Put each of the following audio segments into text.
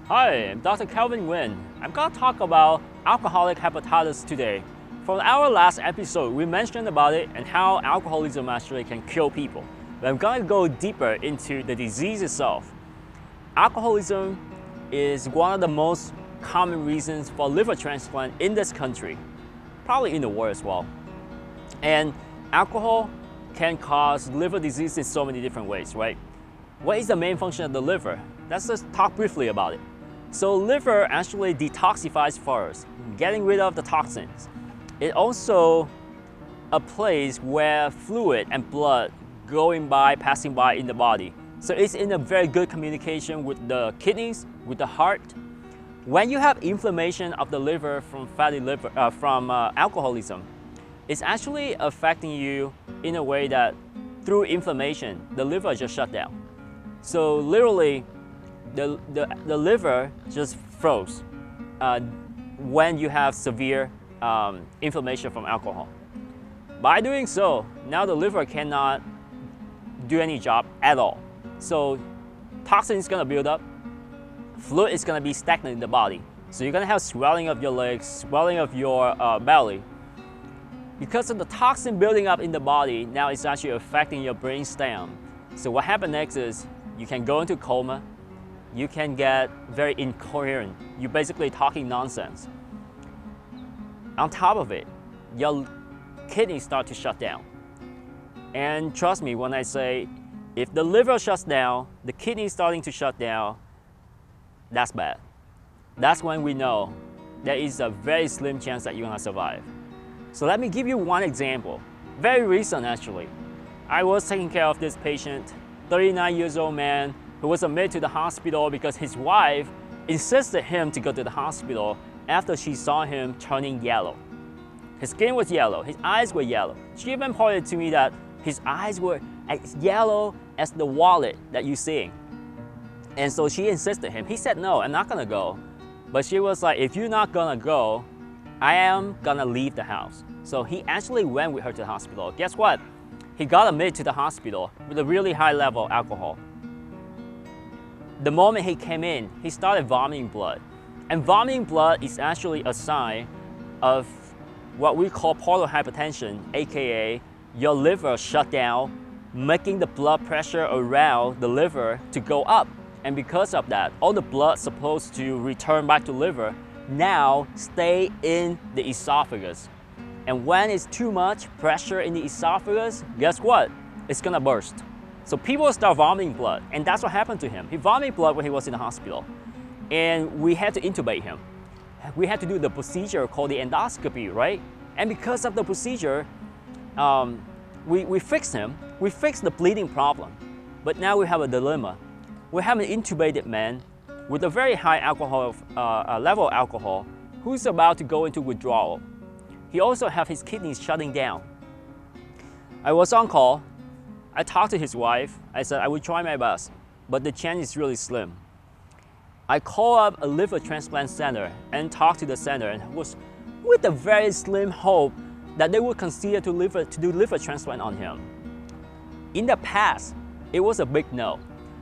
Hi, I'm Dr. Kelvin Nguyen. I'm going to talk about alcoholic hepatitis today. From our last episode, we mentioned about it and how alcoholism actually can kill people. But I'm going to go deeper into the disease itself. Alcoholism is one of the most common reasons for liver transplant in this country, probably in the world as well. And alcohol can cause liver disease in so many different ways, right? What is the main function of the liver? Let's just talk briefly about it. So liver actually detoxifies first, getting rid of the toxins. It also a place where fluid and blood passing by in the body. So it's in a very good communication with the kidneys, with the heart. When you have inflammation of the liver from alcoholism, it's actually affecting you in a way that through inflammation, the liver just shut down. So literally, the liver just froze when you have severe inflammation from alcohol. By doing so, now the liver cannot do any job at all. So toxin is going to build up, fluid is going to be stagnant in the body. So you're going to have swelling of your legs, swelling of your belly. Because of the toxin building up in the body, now it's actually affecting your brain stem. So what happens next is you can go into coma, you can get very incoherent. You're basically talking nonsense. On top of it, your kidneys start to shut down. And trust me when I say, if the liver shuts down, the kidney is starting to shut down, that's bad. That's when we know there is a very slim chance that you're gonna survive. So let me give you one example. Very recent actually. I was taking care of this patient, 39 years old man, who was admitted to the hospital because his wife insisted him to go to the hospital after she saw him turning yellow. His skin was yellow, his eyes were yellow. She even pointed to me that his eyes were as yellow as the wallet that you're seeing. And so she insisted him. He said, no, I'm not gonna go. But she was like, if you're not gonna go, I am gonna leave the house. So he actually went with her to the hospital. Guess what? He got admitted to the hospital with a really high level of alcohol. The moment he came in, he started vomiting blood. And vomiting blood is actually a sign of what we call portal hypertension, aka your liver shut down, making the blood pressure around the liver to go up. And because of that, all the blood supposed to return back to liver now stay in the esophagus. And when it's too much pressure in the esophagus, guess what? It's gonna burst. So people start vomiting blood, and that's what happened to him. He vomited blood when he was in the hospital, and we had to intubate him. We had to do the procedure called the endoscopy, right? And because of the procedure, we fixed him. We fixed the bleeding problem. But now we have a dilemma. We have an intubated man with a very high alcohol level of alcohol who's about to go into withdrawal. He also has his kidneys shutting down. I was on call. I talked to his wife. I said I would try my best, but the chance is really slim. I called up a liver transplant center and talked to the center, and was with a very slim hope that they would consider to do liver transplant on him. In the past, it was a big no.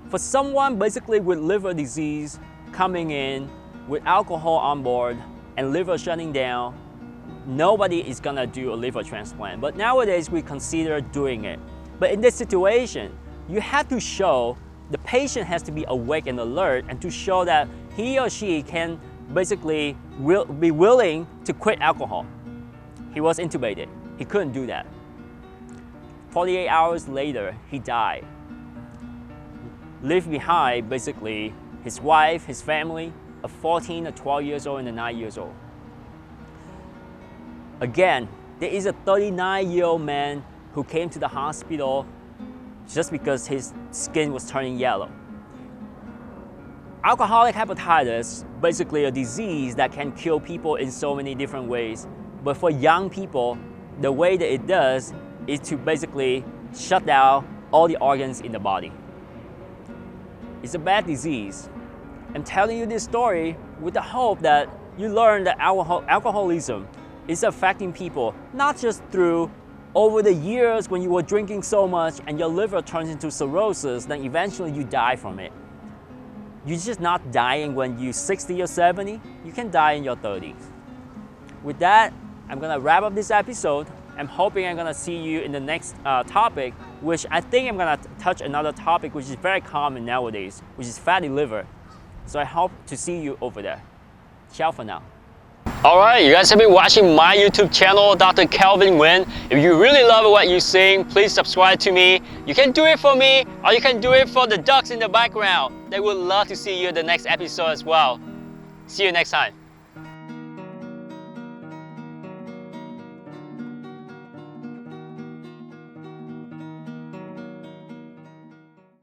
For someone basically with liver disease coming in with alcohol on board and liver shutting down, nobody is gonna do a liver transplant. But nowadays we consider doing it. But in this situation, you have to show the patient has to be awake and alert, and to show that he or she can basically be willing to quit alcohol. He was intubated. He couldn't do that. 48 hours later, he died. Left behind basically his wife, his family, a 14, a 12 years old, and a 9 years old. Again, there is a 39-year-old man who came to the hospital just because his skin was turning yellow. Alcoholic hepatitis, basically a disease that can kill people in so many different ways. But for young people, the way that it does is to basically shut down all the organs in the body. It's a bad disease. I'm telling you this story with the hope that you learn that alcoholism is affecting people, not just through over the years when you were drinking so much and your liver turns into cirrhosis, then eventually you die from it. You're just not dying when you're 60 or 70. You can die in your 30s. With that, I'm gonna wrap up this episode. I'm hoping I'm gonna see you in the next topic, which I think I'm gonna touch another topic which is very common nowadays, which is fatty liver. So I hope to see you over there. Ciao for now. Alright, you guys have been watching my YouTube channel, Dr. Kelvin Nguyen. If you really love what you're seeing, please subscribe to me. You can do it for me, or you can do it for the ducks in the background. They would love to see you in the next episode as well. See you next time.